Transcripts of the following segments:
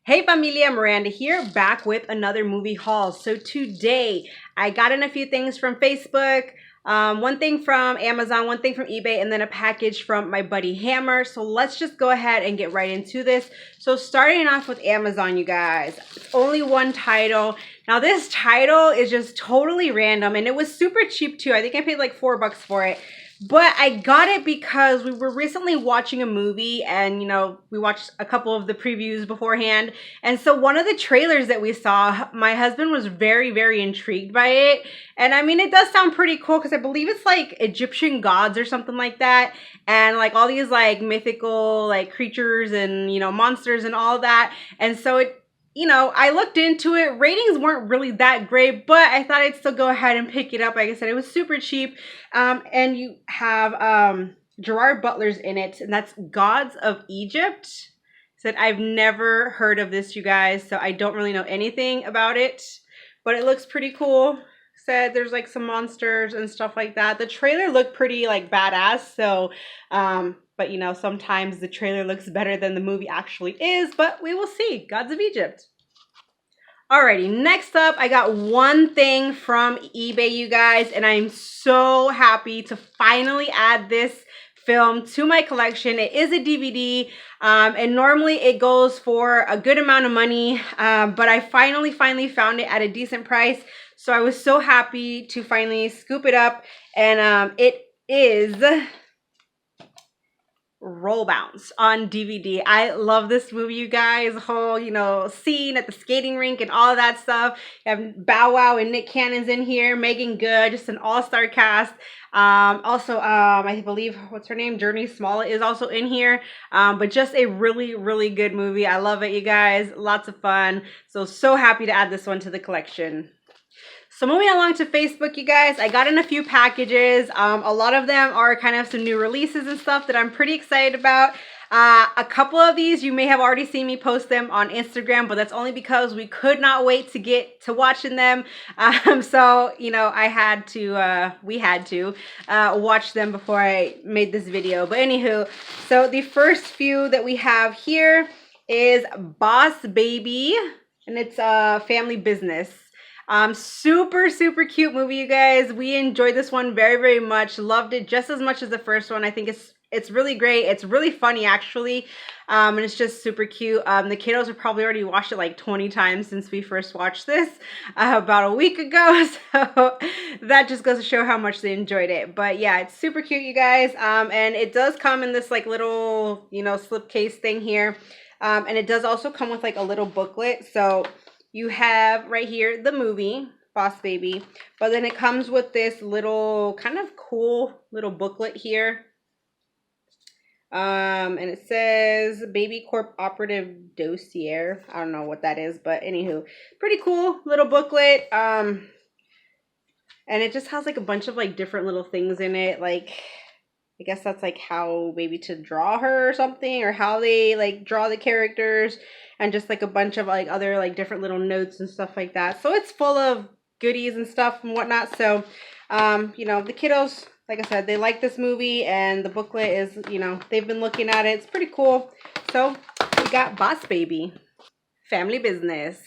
Hey familia, Miranda here, back with another movie haul. So today, I got in a few things from Facebook, one thing from Amazon, one thing from eBay, and then a package from my buddy Hammer. So let's just go ahead and get right into this. So starting off with Amazon, you guys, it's only one title. Now this title is just totally random, and it was super cheap too. I think I paid like $4 for it. But I got it because we were recently watching a movie and, we watched a couple of the previews beforehand. And so one of the trailers that we saw, my husband was very, very intrigued by it. And I mean, it does sound pretty cool because I believe it's like Egyptian gods or something like that. And like all these like mythical like creatures and, monsters and all that. And so I looked into it. Ratings weren't really that great, but I thought I'd still go ahead and pick it up. Like I said, it was super cheap. And you have Gerard Butler's in it, and that's Gods of Egypt. Said I've never heard of this, you guys, so I don't really know anything about it, but it looks pretty cool. Said there's like some monsters and stuff like that. The trailer looked pretty like badass, so but sometimes the trailer looks better than the movie actually is, but we will see. Gods of Egypt. Alrighty, next up, I got one thing from eBay, you guys, and I'm so happy to finally add this film to my collection. It is a DVD, and normally it goes for a good amount of money, but I finally found it at a decent price. So I was so happy to finally scoop it up, and it is Roll Bounce on DVD. I love this movie, you guys. The whole, scene at the skating rink and all of that stuff. You have Bow Wow and Nick Cannon's in here, Megan Good, just an all-star cast. Also, I believe, what's her name? Journey Smollett is also in here. But just a really, really good movie. I love it, you guys. Lots of fun. So happy to add this one to the collection. So moving along to Facebook, you guys, I got in a few packages. A lot of them are kind of some new releases and stuff that I'm pretty excited about. A couple of these, you may have already seen me post them on Instagram, but that's only because we could not wait to get to watching them. So, we had to watch them before I made this video. But anywho, so the first few that we have here is Boss Baby, and it's a family business. Super cute movie, you guys. We enjoyed this one very, very much. Loved it just as much as the first one. I think it's really great. It's really funny, actually. And it's just super cute. The kiddos have probably already watched it like 20 times since we first watched this about a week ago. So that just goes to show how much they enjoyed it. But yeah, it's super cute, you guys. And it does come in this like little, slipcase thing here. And it does also come with like a little booklet. So you have right here the movie, Boss Baby, but then it comes with this little kind of cool little booklet here. And it says Baby Corp Operative Dossier. I don't know what that is, but anywho, pretty cool little booklet. And it just has like a bunch of like different little things in it. Like, I guess that's like how maybe to draw her or something, or how they like draw the characters, and just like a bunch of like other like different little notes and stuff like that. So it's full of goodies and stuff and whatnot. So, the kiddos, like I said, they like this movie, and the booklet is, they've been looking at it. It's pretty cool. So we got Boss Baby, family business.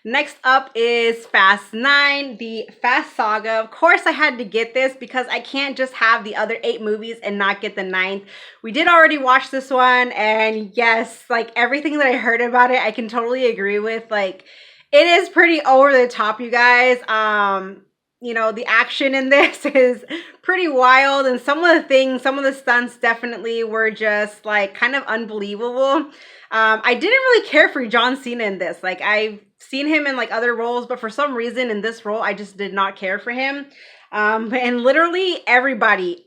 Next up is Fast 9, the Fast Saga. Of course, I had to get this because I can't just have the other 8 movies and not get the 9th. We did already watch this one, and yes, like everything that I heard about it, I can totally agree with. Like, it is pretty over the top, you guys. The action in this is pretty wild, and some of the stunts definitely were just like kind of unbelievable. I didn't really care for John Cena in this. Like, I've seen him in like other roles, but for some reason in this role, I just did not care for him. And literally everybody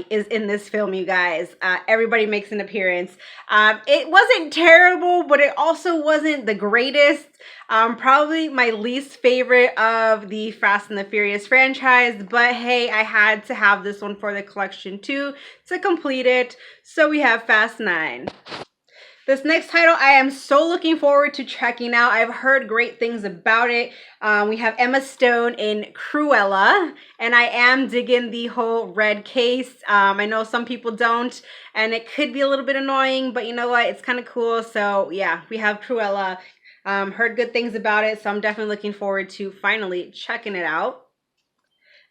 is in this film, you guys. Everybody makes an appearance. It wasn't terrible, but it also wasn't the greatest. Probably my least favorite of the Fast and the Furious franchise, but hey, I had to have this one for the collection too to complete it. So we have Fast 9. This next title, I am so looking forward to checking out. I've heard great things about it. We have Emma Stone in Cruella, and I am digging the whole red case. I know some people don't, and it could be a little bit annoying, but you know what? It's kind of cool. So yeah, we have Cruella. Heard good things about it, so I'm definitely looking forward to finally checking it out.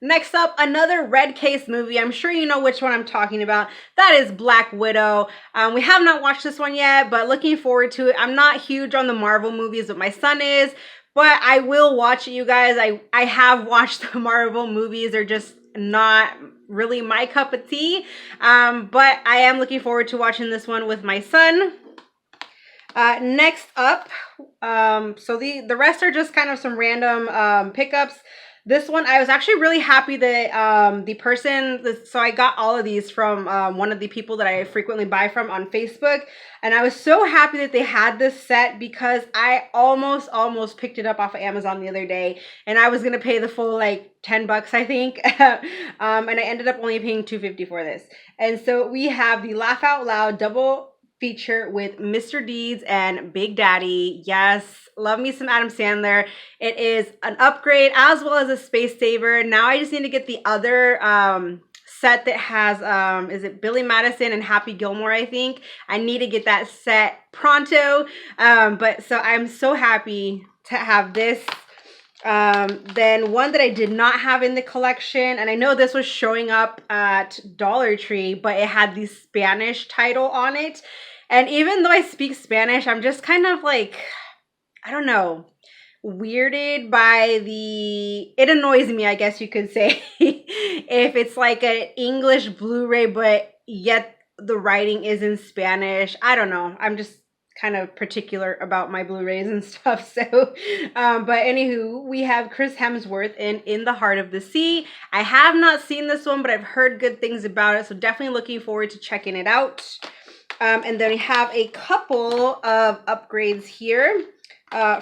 Next up, another red case movie. I'm sure you know which one I'm talking about. That is Black Widow. We have not watched this one yet, but looking forward to it. I'm not huge on the Marvel movies, but my son is. But I will watch it, you guys. I have watched the Marvel movies. They're just not really my cup of tea. But I am looking forward to watching this one with my son. Next up, so the rest are just kind of some random pickups. This one, I was actually really happy that so I got all of these from one of the people that I frequently buy from on Facebook. And I was so happy that they had this set because I almost picked it up off of Amazon the other day. And I was going to pay the full like 10 bucks, I think. And I ended up only paying $2.50 for this. And so we have the Laugh Out Loud double feature with Mr. Deeds and Big Daddy. Yes, love me some Adam Sandler. It is an upgrade as well as a space saver. Now I just need to get the other set that has is it Billy Madison and Happy Gilmore, I think. I need to get that set pronto. But so I'm so happy to have this. Then one that I did not have in the collection, and I know this was showing up at Dollar Tree, but it had the Spanish title on it. And even though I speak Spanish, I'm just kind of like, I don't know, weirded by it annoys me, I guess you could say, if it's like an English Blu-ray, but yet the writing is in Spanish. I don't know. I'm just kind of particular about my Blu-rays and stuff. So, but anywho, we have Chris Hemsworth in The Heart of the Sea. I have not seen this one, but I've heard good things about it. So definitely looking forward to checking it out. And then we have a couple of upgrades here.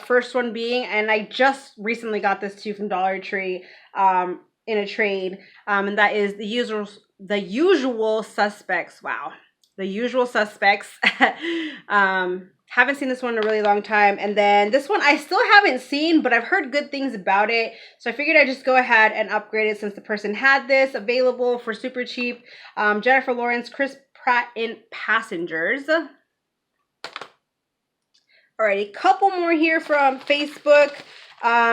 First one being, and I just recently got this too from Dollar Tree in a trade, and that is the usual suspects. Wow. The Usual Suspects. Haven't seen this one in a really long time. And then this one I still haven't seen, but I've heard good things about it. So I figured I'd just go ahead and upgrade it since the person had this available for super cheap. Jennifer Lawrence, Chris Pratt in Passengers. Alright, a couple more here from Facebook.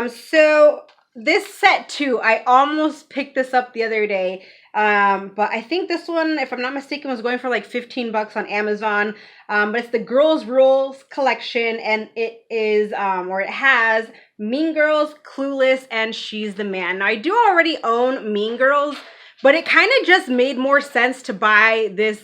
So this set too, I almost picked this up the other day. But I think this one, if I'm not mistaken, was going for like 15 bucks on Amazon. But it's the Girls Rules collection, and it is, or it has Mean Girls, Clueless, and She's the Man. Now I do already own Mean Girls, but it kind of just made more sense to buy this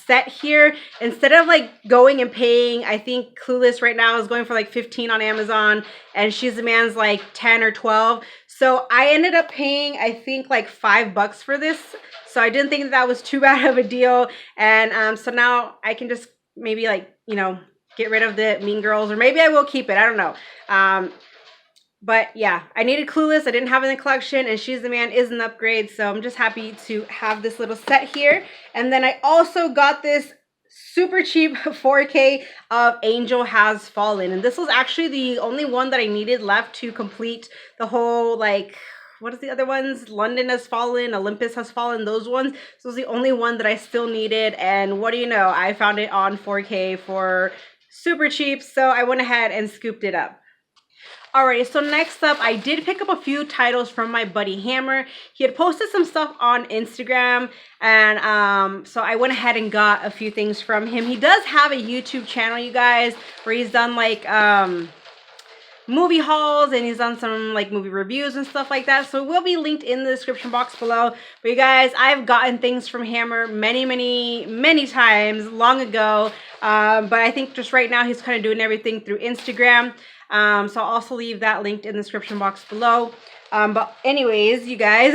set here instead of like going and paying. I think Clueless right now is going for like 15 on Amazon, and She's the Man's like 10 or 12. So I ended up paying, I think, like $5 for this. So I didn't think that was too bad of a deal. And so now I can just maybe like, you know, get rid of the Mean Girls, or maybe I will keep it. I don't know. But yeah, I needed Clueless. I didn't have it in the collection, and She's the Man is an upgrade. So I'm just happy to have this little set here. And then I also got this super cheap 4K of Angel Has Fallen. And this was actually the only one that I needed left to complete the whole, like, what is the other ones? London Has Fallen, Olympus Has Fallen, those ones. This was the only one that I still needed. And what do you know? I found it on 4K for super cheap. So I went ahead and scooped it up. Alright, so next up, I did pick up a few titles from my buddy Hammer. He had posted some stuff on Instagram, and so I went ahead and got a few things from him. He does have a YouTube channel, you guys, where he's done like movie hauls, and he's done some like movie reviews and stuff like that. So it will be linked in the description box below. But you guys, I've gotten things from Hammer many times long ago. But I think just right now he's kind of doing everything through Instagram. So I'll also leave that linked in the description box below. But anyways, you guys,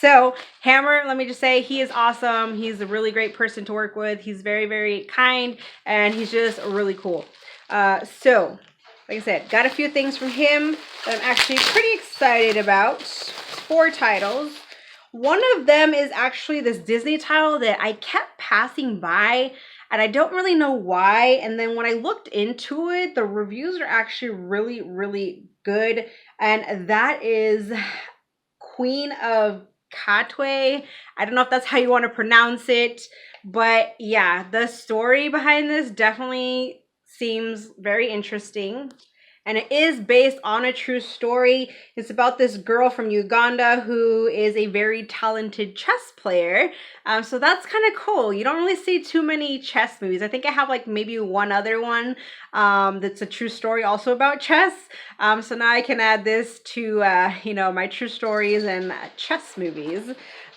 so Hammer, let me just say, he is awesome. He's a really great person to work with. He's very kind, and he's just really cool. So like I said, got a few things from him that I'm actually pretty excited about. 4 titles. One of them is actually this Disney title that I kept passing by. and I don't really know why. And then when I looked into it, the reviews are actually really, really good. And that is Queen of Katwe. I don't know if that's how you want to pronounce it, but yeah, the story behind this definitely seems very interesting. And it is based on a true story. It's about this girl from Uganda who is a very talented chess player. So that's kind of cool. You don't really see too many chess movies. I think I have like maybe one other one that's a true story also about chess. So now I can add this to, you know, my true stories and chess movies.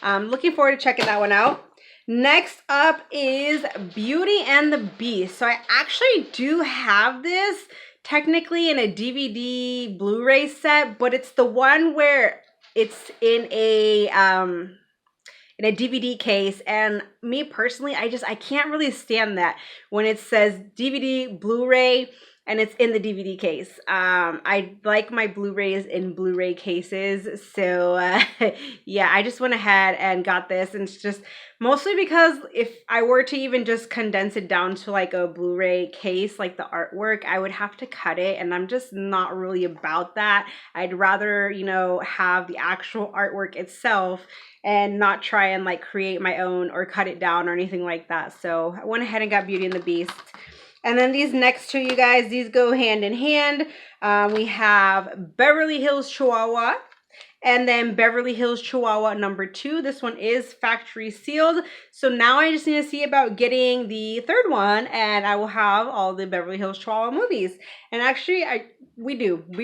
Looking forward to checking that one out. Next up is Beauty and the Beast. So I actually do have this technically in a DVD Blu-ray set, but it's the one where it's in a DVD case. And me personally, I can't really stand that when it says DVD Blu-ray and it's in the DVD case. I like my Blu-rays in Blu-ray cases. So yeah, I just went ahead and got this. And it's just mostly because if I were to even just condense it down to like a Blu-ray case, like the artwork, I would have to cut it. And I'm just not really about that. I'd rather, you know, have the actual artwork itself and not try and like create my own or cut it down or anything like that. So I went ahead and got Beauty and the Beast. And then these next two, you guys, these go hand in hand. We have Beverly Hills Chihuahua and then Beverly Hills Chihuahua #2. This one is factory sealed. So now I just need to see about getting the third one and I will have all the Beverly Hills Chihuahua movies. And actually, we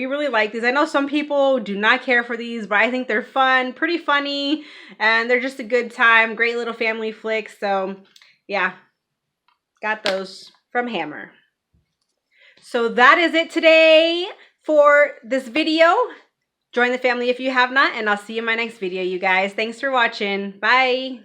really like these. I know some people do not care for these, but I think they're fun, pretty funny, and they're just a good time. Great little family flicks. So yeah, got those from Hammer. So that is it today for this video. Join the family if you have not, and I'll see you in my next video, you guys. Thanks for watching. Bye.